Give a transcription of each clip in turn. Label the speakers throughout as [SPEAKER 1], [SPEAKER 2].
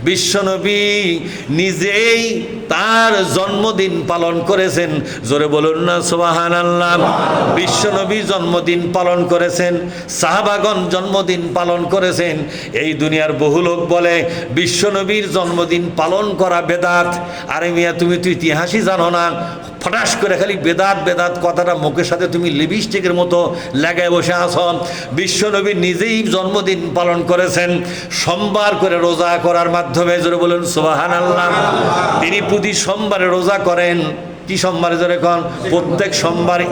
[SPEAKER 1] বিশ্বনবী নিজেই তার জন্মদিন পালন করেছেন। জোরে বলুন না সুবহানাল্লাহ। বিশ্বনবী জন্মদিন পালন করেছেন, সাহাবাগণ জন্মদিন পালন করেছেন। এই দুনিয়ার বহু লোক বলে বিশ্বনবীর জন্মদিন পালন করা বেদাত। আরে মিয়া, তুমি তো ইতিহাসই জানো না, ফটাস করে খালি বেদাত বেদাত কথাটা মুখের সাথে তুমি লিপস্টিকের মতো লাগায় বসে আছো। বিশ্বনবী নিজেই জন্মদিন পালন করেছেন সোমবার করে রোজা করার মাধ্যমে। জোরে বলুন সুবহানাল্লাহ। তিনি প্রতি সোমবারে রোজা করেন। কি সোমবারে জোরে কোন? প্রত্যেক সোমবারে।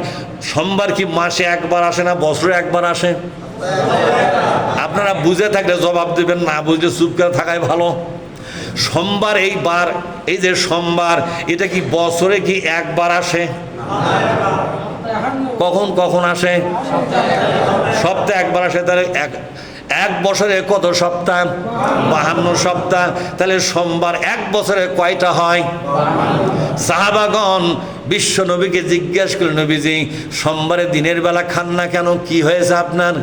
[SPEAKER 1] সোমবার কি মাসে একবার আসে না বছরে একবার আসে? আপনারা বুঝে থাকলে জবাব দেবেন, না বুঝলে চুপ করে থাকাই ভালো। সোমবার, এই বার, এই যে সোমবার, এটা কি বছরে কি একবার আসে? কখন কখন আসে? সপ্তাহে একবার আসে। তাহলে এক বছরে কত সপ্তাহ? 52 সপ্তাহ। তাহলে সোমবার এক বছরে কয়টা হয়? সাহাবাগণ বিশ্ব নবীকে জিজ্ঞেস করলেন, নবীজি সোমবারে দিনের বেলা খান না কেন? কি হয়েছে আপনার?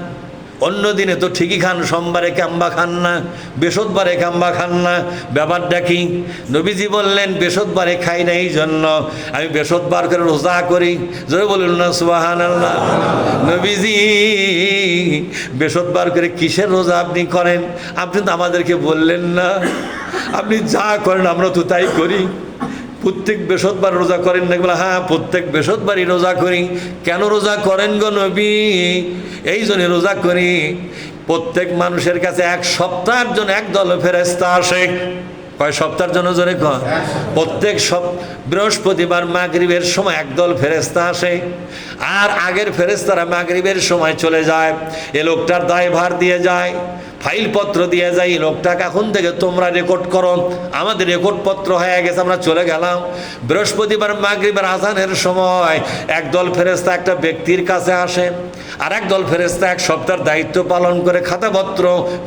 [SPEAKER 1] অন্য দিনে তো ঠিকই খান, সোমবারে কাম্বা খান না, বৃহস্পতিবারে কাম্বা খান না, ব্যাপারটা কি? নবীজি বললেন, বৃহস্পতিবারে খাই না এই জন্য আমি বৃহস্পতিবার করে রোজা করি। জোরে বলুন না সুবহানাল্লাহ। নবীজি বৃহস্পতিবার করে কিসের রোজা আপনি করেন? আপনি তো আমাদেরকে বললেন না। আপনি যা করেন আমরা তো তাই করি। প্রত্যেক বৃহস্পতিবার রোজা করেন না? বলে হ্যাঁ, প্রত্যেক বৃহস্পতিবারই রোজা করি। কেন রোজা করেন গো নবী? এই জন্য রোজা করি, প্রত্যেক মানুষের কাছে এক সপ্তাহের জন্য একদল ফেরেশতা আসে। কয় সপ্তাহের জন্য? জোরে কয়। প্রত্যেক বৃহস্পতিবার মাগরিবের সময় একদল ফেরেশতা আসে, আর আগের ফেরেশতারা মাগরিবের সময় চলে যায়। এ লোকটার দায়ভার দিয়ে যায়, ফাইলপত্র দিয়ে যায়, এই লোকটাকে এখন থেকে তোমরা রেকর্ড করো। আমাদের রেকর্ডপত্র হয়ে গেছে, আমরা চলে গেলাম। বৃহস্পতিবার মাগরিবের আজানের সময় একদল ফেরেশতা একটা ব্যক্তির কাছে আসে, আর একদল ফেরেশতা এক সপ্তাহের দায়িত্ব পালন করে খাতাপত্র,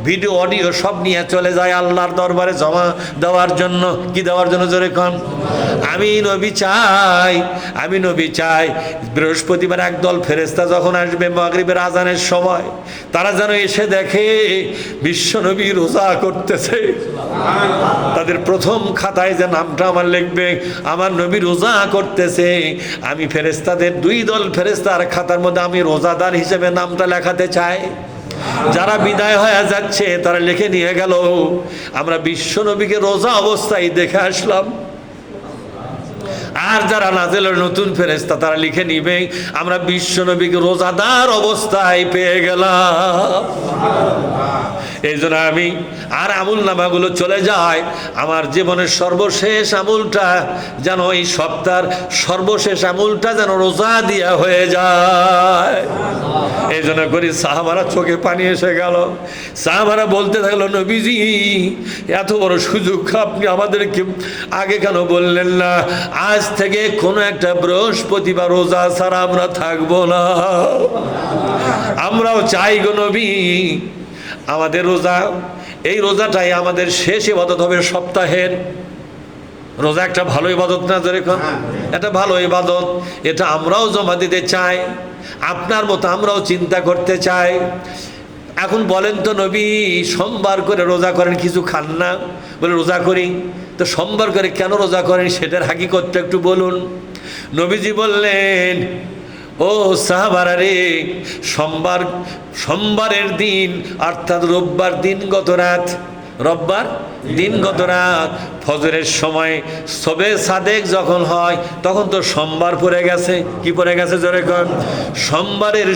[SPEAKER 1] ভিডিও, অডিও সব নিয়ে চলে যায় আল্লাহর দরবারে জমা দেওয়ার জন্য। কি দেওয়ার জন্য? জোরে কোন। আমি নবী চাই বৃহস্পতিবার একদল ফেরেশতা যখন আসবে মাগরিবের আজানের সময়, তারা যেন এসে দেখে বিশ্বনবী রোজা করতেছে। তাদের প্রথম খাতায় যে নামটা আমার লিখবে, আমার নবী রোজা করতেছে। আমি ফেরেশতাদের দুই দল ফেরেশতার খাতার মধ্যে আমি রোজাদার হিসেবে নামটা লেখাতে চাই। যারা বিদায় হয়ে যাচ্ছে তারা লিখে নিয়ে গেল, আমরা বিশ্বনবীকে রোজা অবস্থায় দেখে আসলাম। আর যারা নাজেলের নতুন ফেরেশতা তারা লিখে নিবে, আমরা বিশ্বনবীকে রোজাদার অবস্থায় পেয়ে গেলাম। এই জন্য আমি আর আমুল নামাগুলো চলে যায়, আমার জীবনের সর্বশেষ আমুলটা যেন এই সপ্তাহের সর্বশেষ আমুলটা যেন রোজা দিয়া হয়ে যায়। এই জন্য করি। সাহাবারা চোখে পানি এসে গেল। সাহাবারা বলতে থাকলো, নবীজি এত বড় সুযোগ আপনি আমাদেরকে আগে কেন বললেন না? আজ থেকে কোনো একটা বৃহস্পতিবার রোজা ছাড়া আমরা থাকবো না। আমরাও চাই গো নবী, আমাদের রোজা, এই রোজাটাই আমাদের শেষ ইবাদত হবে সপ্তাহের। রোজা একটা ভালো ইবাদত না? যেরকম এটা ভালো ইবাদত, এটা আমরাও জমা দিতে চাই। আপনার মতো আমরাও চিন্তা করতে চাই। এখন বলেন তো নবী সোমবার করে রোজা করেন, কিছু খান না? বলে রোজা করি। তো সোমবার করে কেন রোজা করেন সেটার হাকিকতটা একটু বলুন। নবীজি বললেন, ও সাহাবারা রে, সোমবারের দিন অর্থাৎ রোববার দিনগত রাত ফজরের সময় শবে সাদেক যখন হয় তখন তো সোমবার পড়ে গেছে। কি পড়ে গেছে? জোরে কর। সোমবারের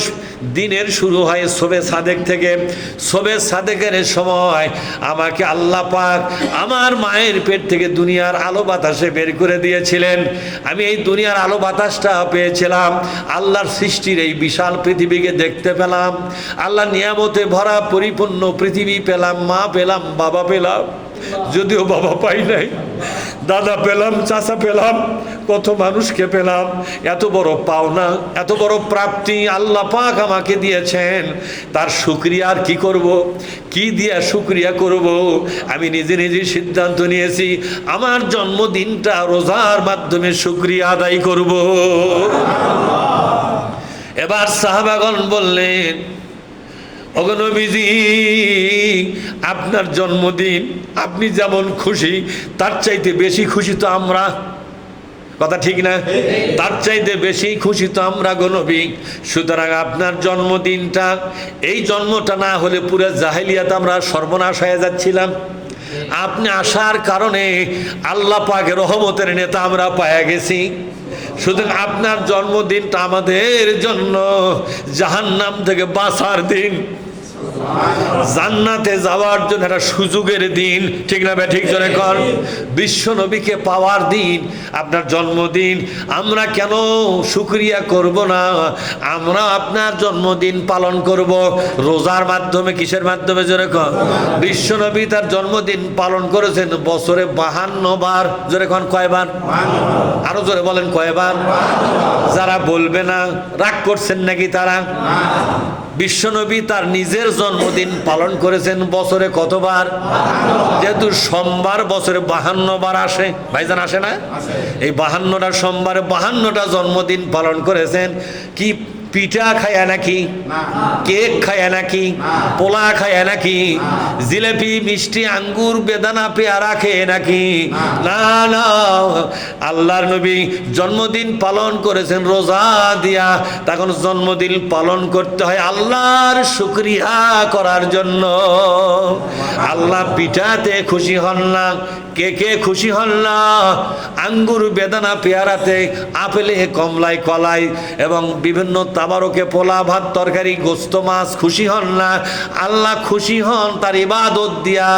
[SPEAKER 1] দিনের শুরু হয় শবে সাদেক থেকে। শবে সাদেকের সময় আমাকে আল্লাহ পাক আমার মায়ের পেট থেকে দুনিয়ার আলো বাতাসে বের করে দিয়েছিলেন। আমি এই দুনিয়ার আলো বাতাসটা পেয়েছিলাম, আল্লাহর সৃষ্টির এই বিশাল পৃথিবীকে দেখতে পেলাম, আল্লাহ নিয়ামতে ভরা পরিপূর্ণ পৃথিবী পেলাম, মা পেলাম, বাবা পেলাম, যদিও বাবা পাই নাই, দাদা পেলাম, চাচা পেলাম, কত মানুষকে পেলাম। এত বড় পাওনা, এত বড় প্রাপ্তি আল্লাহ পাক আমাকে দিয়েছেন, তার শুকরিয়া আর কি করব? কি দিয়া শুকরিয়া করব? আমি নিজে নিজে সিদ্ধান্ত নিয়েছি আমার জন্মদিনটা রোজার মাধ্যমে শুকরিয়া আদায় করব। এবার সাহাবাগণ বললেন, ওগো নবীজি, আপনার জন্মদিন, আপনি যেমন খুশি তার চাইতে বেশি খুশি তো আমরা। কথা ঠিক না? তার চাইতে বেশি খুশি তো আমরা গো নবী। সুতরাং আপনার জন্মদিনটা, এই জন্মটা না হলে পুরো জাহেলিয়াত আমরা সর্বনাশ হয়ে যাচ্ছিলাম। আপনি আসার কারণে আল্লাহ পাকের রহমতের নেতা আমরা পায়া গেছি। সুতরাং আপনার জন্মদিনটা আমাদের জন্য জাহান্নাম থেকে বাঁচার দিন, জান্নাতে যাওয়ার জন্য একটা সুযোগের দিন। ঠিক না? ঠিক জোরে কর। বিশ্ব নবীকে পাওয়ার দিন আপনার জন্মদিন। আমরা কেন শুকরিয়া করব না? আমরা আপনার জন্মদিন পালন করব রোজার মাধ্যমে। কিসের মাধ্যমে? জোরে কর। বিশ্ব নবী তার জন্মদিন পালন করেছেন বছরে 52 বার। জোরে কন, কয়বার? আরো জোরে বলেন, কয়বার? যারা বলবে না রাগ করছেন নাকি তারা? বিশ্বনবী তার নিজের জন্মদিন পালন করেছেন বছরে কতবার? যেহেতু সোমবার বছরে 52 বার আসে, ভাইজান আসে না? এই 52টা সোমবারে 52টা জন্মদিন পালন করেছেন। কি পিঠা খায়া নাকি? কেক খায়া নাকি? পোলা খায়া নাকি? জিলেপি, মিষ্টি, আঙ্গুর, বেদানা, পেয়ারা খেয়ে নাকি? না না, আল্লাহর নবী জন্মদিন পালন করেছেন রোজা দিয়া। তখন জন্মদিন পালন করতে হয় আল্লাহর শুকরিয়া করার জন্য। আল্লাহ পিঠাতে খুশি হন না, কেকে খুশি হন না, আঙ্গুর, বেদানা, পেয়ারাতে, আপেলে, কমলায়, কলাই এবং বিভিন্ন তাবারকে, পোলা, ভাত, তরকারি, গোস্ত, মাছ খুশি হন না। আল্লাহ খুশি হন তার ইবাদত দিয়া।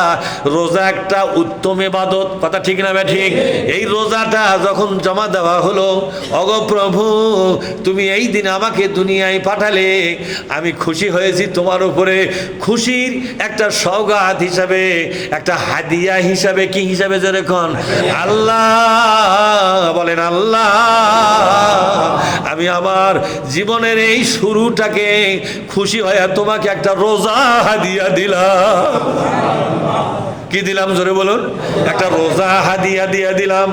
[SPEAKER 1] রোজা একটা উত্তম ইবাদত। কথা ঠিক না ঠিক? এই রোজাটা যখন জমা দেওয়া হলো, ওগো প্রভু, তুমি এই দিন আমাকে দুনিয়ায় পাঠালে, আমি খুশি হয়েছি তোমার উপরে। খুশির একটা সওগাত হিসাবে, একটা হাদিয়া হিসাবে, কি হিসাবে? যেরকম আল্লাহ বলেন, আল্লাহ আমি আমার জীবনের এই শুরুটাকে খুশি হয়ে তোমাকে একটা রোজা হাদিয়া দিলাম। কি দিলাম? জোরে বলুন। একটা রোজা হাদিয়া দিয়ে দিলাম।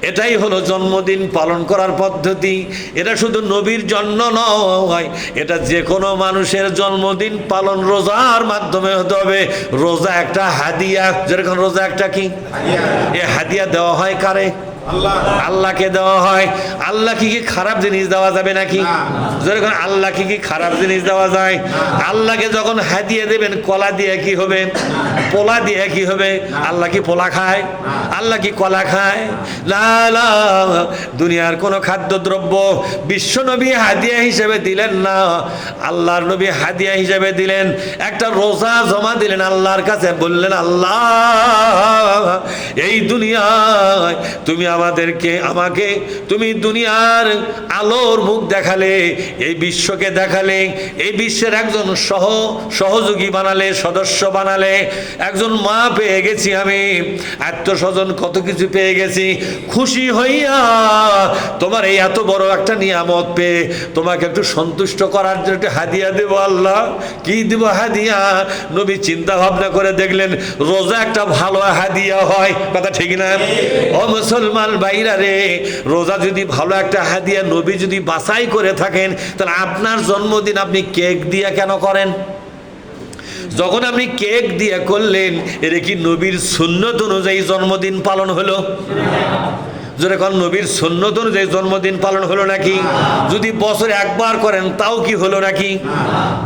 [SPEAKER 1] এটাই হলো জন্মদিন পালন করার পদ্ধতি। এটা শুধু নবীর জন্য নয়, এটা যে কোনো মানুষের জন্মদিন পালন রোজার মাধ্যমে হতে হবে। রোজা একটা হাদিয়া। যেরকম রোজা একটা কি? এ হাদিয়া দেওয়া হয় কারে? আল্লাহকে দেওয়া হয়। আল্লাহ কি খারাপ জিনিস দেওয়া যাবে নাকি? যেরকম আল্লাহ কি খারাপ জিনিস দেওয়া যায়? আল্লাহকে যখন হাদিয়া দেবেন, কলা দিয়ে কি হবে? পোলা দিয়ে কি হবে? আল্লাহ কি পোলা খায়? আল্লাহ কি কলা খায়? না না, দুনিয়ার কোনো খাদ্যদ্রব্য বিশ্ব নবী হাদিয়া হিসেবে দিলেন না। আল্লাহর নবী হাদিয়া হিসেবে দিলেন একটা রোজা জমা দিলেন আল্লাহর কাছে। বললেন, আল্লাহ এই দুনিয়ায় তুমি আমাকে তুমি দুনিয়ার আলোর মুখ দেখালে, এই বিশ্বকে দেখালে, এই বিশ্বের একজন সহযোগী বানালে, সদস্য বানালে। একজন মা পেয়ে গেছি আমি, আত্মস্বজন কত কিছু পেয়ে গেছি। খুশি হইয়া তোমার এই এত বড় একটা নিয়ামত পেয়ে তোমাকে একটু সন্তুষ্ট করার জন্য একটু হাদিয়া দেব। আল্লাহ কি দেব হাদিয়া? নবী চিন্তা ভাবনা করে দেখলেন রোজা একটা ভালো হাদিয়া হয়। কথা ঠিক না? ও মুসলমান ভাইরা রে, রোজা যদি ভালো একটা হাদিয়া নবী যদি বাছাই করে থাকেন, তাহলে আপনার জন্মদিন আপনি কেক দিয়ে কেন করেন? যখন আপনি কেক দিয়ে করলেন, এটা কি নবীর সুন্নত অনুযায়ী জন্মদিন পালন হলো? যেরকম নবীর সুন্নত অনুযায়ী জন্মদিন পালন হলো নাকি? যদি বছরে একবার করেন তাও কি হলো নাকি?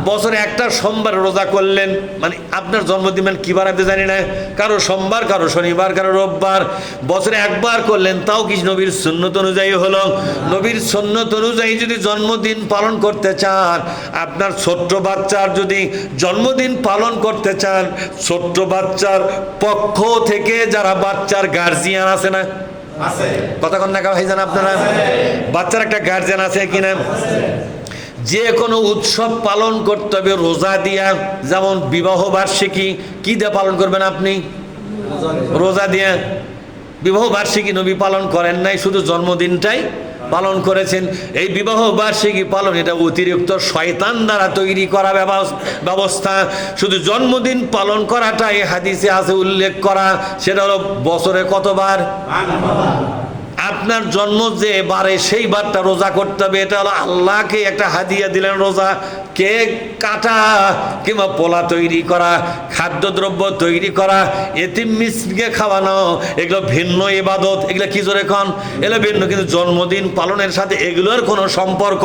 [SPEAKER 1] বছরে একটা সোমবার রোজা করলেন, মানে আপনার জন্মদিন মানে কি বার আপনি জানি না, কারো সোমবার, কারো শনিবার, কারো রোববার। বছরে একবার করলেন তাও কি নবীর সুন্নত অনুযায়ী হলো? নবীর সুন্নত অনুযায়ী যদি জন্মদিন পালন করতে চান, আপনার ছোট্ট বাচ্চার যদি জন্মদিন পালন করতে চান, ছোট্ট বাচ্চার পক্ষ থেকে যারা বাচ্চার গার্জিয়ান আছে না, কথা কন না ভাইজান আপনারা? বাচ্চার একটা গার্জিয়ান আছে কিনা? যে কোনো উৎসব পালন করতে হবে রোজা দিয়া। যেমন বিবাহ বার্ষিকী কি দিয়ে পালন করবেন আপনি? রোজা দিয়া। বিবাহ বার্ষিকী নবী পালন করেন নাই, শুধু জন্মদিনটাই পালন করেছেন। এই বিবাহ বার্ষিকী পালন এটা অতিরিক্ত শয়তান দ্বারা তৈরি করা ব্যবস্থা। শুধু জন্মদিন পালন করাটাই হাদিসে আছে উল্লেখ করা। সেটা হলো বছরে কতবার? আপনার জন্ম যে বারে সেই বারটা রোজা করতে হবে। এটা হলো আল্লাহকে একটা হাদিয়া দিলেন রোজা। কেক কাটা কিংবা পোলা তৈরি করা, খাদ্যদ্রব্য তৈরি করা, এতিম মিসকিনকে খাওয়ানো, এগুলো ভিন্ন ইবাদত। এগুলো কি জোরে কন? এগুলো ভিন্ন। কিন্তু জন্মদিন পালনের সাথে এগুলোর কোনো সম্পর্ক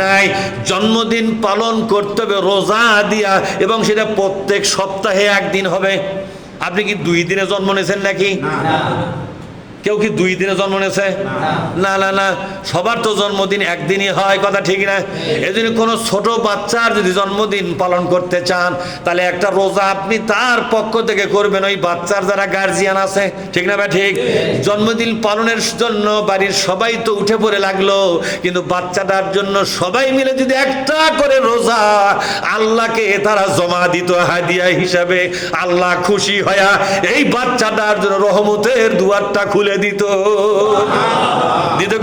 [SPEAKER 1] নাই। জন্মদিন পালন করতে হবে রোজা দিয়া, এবং সেটা প্রত্যেক সপ্তাহে একদিন হবে। আপনি কি 2 দিনে জন্ম নিয়েছেন নাকি? কেউ কি 2 দিনে জন্ম নিয়েছে? না না না, সবার তো জন্মদিন একদিনই হয়, কথা ঠিক না? এই জন্য কোনো ছোট বাচ্চার যদি জন্মদিন পালন করতে চান, তাহলে একটা রোজা আপনি তার পক্ষ থেকে করবেন, ওই বাচ্চার যারা গার্জিয়ান আছে, ঠিক না? ঠিক। জন্মদিন পালনের জন্য বাড়ির সবাই তো উঠে পড়ে লাগলো, কিন্তু বাচ্চাটার জন্য সবাই মিলে যদি একটা করে রোজা আল্লাহকে তারা জমা দিত হাদিয়া হিসাবে, আল্লাহ খুশি হয়া এই বাচ্চাটার জন্য রহমতের দুয়ারটা খুলে দিত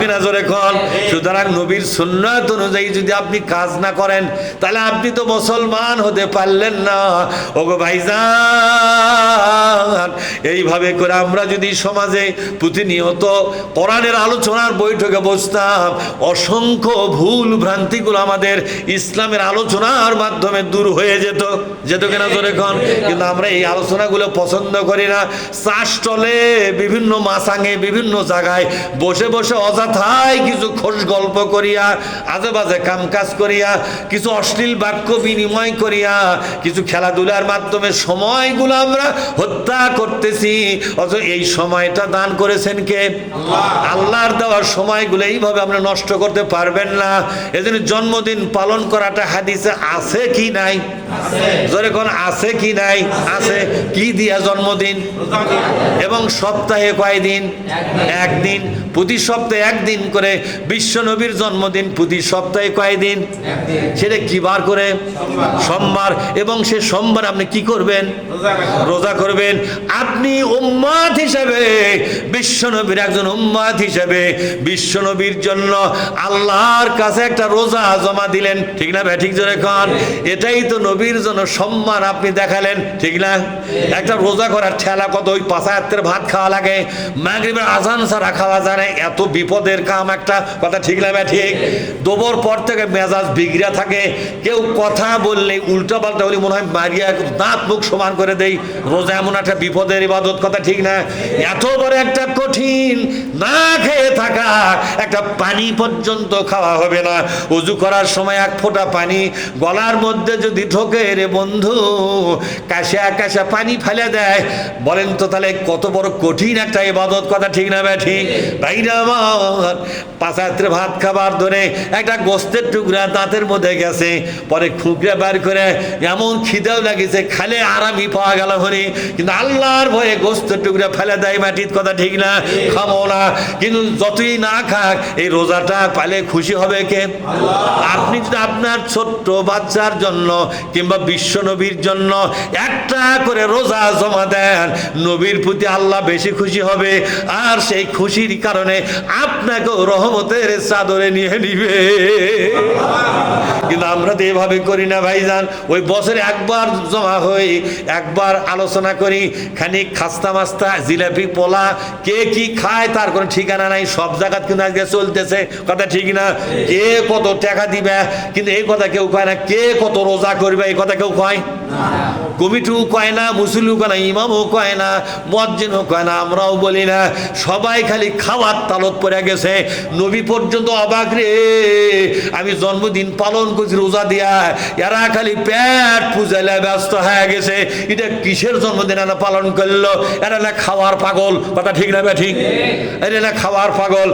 [SPEAKER 1] কিনা জোরে কন? সুতরাং নবীর সুন্নাত অনুযায়ী যদি আপনি কাজ না করেন, তাহলে আপনি তো মুসলমান হতে পারলেন না। ওগো ভাইজান, এইভাবে করে আমরা যদি সমাজে প্রতিনিয়ত কোরআনের আলোচনার বৈঠকে বসতাম, অসংখ্য ভুল ভ্রান্তিগুলো আমাদের ইসলামের আলোচনার মাধ্যমে দূর হয়ে যেত কিনা জোরে কন? কিন্তু আমরা এই আলোচনাগুলো পছন্দ করি না। চা স্টলে, বিভিন্ন মাসাঙে, বিভিন্ন জায়গায় বসে বসে অযথায় কিছু খোশ গল্প করিয়া, আজে বাজে কাম কাজ করিয়া, কিছু অশ্লীল বাক্য বিনিময় করিয়া, কিছু খেলাধুলার মাধ্যমে সময়গুলো আমরা হত্যা করতেছি। অথচ এই সময়টা দান করেছেন কে? আল্লাহর দেওয়ার সময়গুলো এইভাবে আমরা নষ্ট করতে পারবেন না। এজন্য জন্মদিন পালন করাটা হাদিসে আছে কি নাই? জোরে কোন আছে কি নাই? আছে। কি দিয়া জন্মদিন? এবং সপ্তাহে কয়দিন? একদিন। প্রতি সপ্তাহে একদিন করে বিশ্ব নবীর জন্মদিন প্রতি সপ্তাহে কয়দিন? সেটা কি বার করে? সোমবার। এবং সে সোমবার আপনি কি করবেন? রোজা করবেন। আপনি উম্মত হিসেবে, বিশ্ব নবীর একজন উম্মত হিসেবে বিশ্ব নবীর জন্য আল্লাহর কাছে একটা রোজা জমা দিলেন, ঠিক না? ঠিক জোরে কন? এটাই তো নবীর জন্য সম্মান আপনি দেখালেন, ঠিক না? একটা রোজা করার ঠেলা কত! ওই 5 ওয়াক্তের ভাত খাওয়া লাগে, মাগরিবের আজান ছাড়া খাওয়া যায় না। এত বিপদের কাম একটা, কথা ঠিক না? ঠিক। দুপুর পর থেকে মেজাজ বিগড়া থাকে, কেউ কথা বললে উল্টা পাল্টা বলি মনে হয় মারিয়া দাঁত মুখ সমান করে দেই। রোজা এমন একটা বিপদের ইবাদত, কথা ঠিক না? এত বড় একটা কঠিন, না খেয়ে থাকা, একটা পানি পর্যন্ত খাওয়া হবে না। ওযু করার সময় এক ফোঁটা পানি গলার মধ্যে যদি ঢোকে রে বন্ধু, কাশা কাশা পানি ফেলে দেয়, বলেন তো তাহলে কত বড় কঠিন একটা ইবাদত, কথা ঠিক না? ঠিক। ভাইরা আমার, 5 ওয়াক্তের ভাত খাবার ধরে একটা গোস্তের টুকরা দাঁতের মধ্যে গেছে, পরে খুঁকড়ে বার করে এমন খিদেও লাগেছে, খালে আরামই পাওয়া গেল হরি, কিন্তু আল্লাহর ভয়ে গোস্তের টুকরা ফেলে দেয় মাটির, কথা ঠিক না? খাবো না। কিন্তু যতই না খাক, এই রোজাটা পালে খুশি হবে কে? আপনি যদি আপনার ছোট্ট বাচ্চার জন্য কিংবা বিশ্ব নবীর জন্য একটা করে রোজা জমা দেন, নবীর প্রতি আল্লাহ বেশি খুশি হবে, আর সেই খুশির কারণে আপনাকেও রহমতের চাদরে নিয়ে নিবে। কিন্তু আমরা তো এভাবে করি না ভাইজান। ওই বছরে একবার জমা হই, একবার আলোচনা করি, খানিক খাস্তা মাস্তা, জিলাপি, পোলা, কে কি খায় তার কোনো ঠিকানা নাই। সব জায়গা কিন্তু আজকে চলতেছে, কথা ঠিক না? কে কত টাকা দিবে, কিন্তু এই কথা কেউ কয় না। কে কত রোজা করবে, এই কথা কেউ কয়? কমিটিও কয় না, মুসলিও কয় না, ইমামও কয় না, মুয়াজ্জিনও কয় না, আমরাও বলি না। সবাই খালি খাওয়ার তালত পড়ে গেছে। নবী পর্যন্ত অবাক রে, আমি জন্মদিন পালন করছি রোজা দিয়া, এরা খালি পেট পূজালে ব্যস্ত হয়ে গেছে। এটা কিসের জন্মদিন এরা পালন করলো? এরা না খাওয়ার পাগল, কথা ঠিক না? ঠিক। এরা না খাওয়ার পাগল।